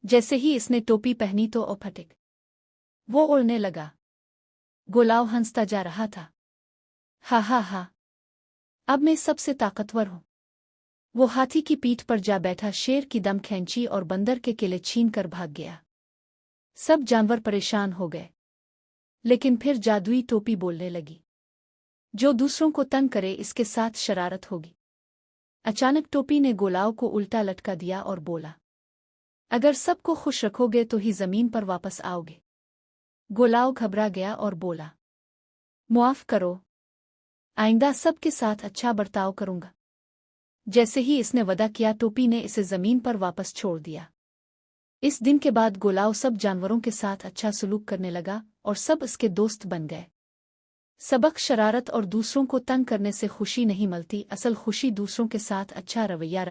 जैसे ही इसने टोपी पहनी तो ओ फटिक वो उड़ने लगा। गोलाव हंसता जा रहा था। हा हा हा, अब मैं सबसे ताकतवर हूँ। वो हाथी की पीठ पर जा बैठा, शेर की दम खींची और बंदर के किले छीन कर भाग गया। सब जानवर परेशान हो गए। लेकिन फिर जादुई टोपी बोलने लगी, जो दूसरों को तंग करे इसके साथ शरारत होगी। अचानक टोपी ने गोलाव को उल्टा लटका दिया और बोला, अगर सबको खुश रखोगे तो ही जमीन पर वापस आओगे। गोलाव घबरा गया और बोला, मुआफ करो, आइंदा सबके साथ अच्छा बर्ताव करूंगा। जैसे ही इसने वादा किया, टोपी ने इसे जमीन पर वापस छोड़ दिया। इस दिन के बाद गोलाव सब जानवरों के साथ अच्छा सलूक करने लगा और सब इसके दोस्त बन गए। सबक: शरारत और दूसरों को तंग करने से खुशी नहीं मिलती, असल खुशी दूसरों के साथ अच्छा रवैया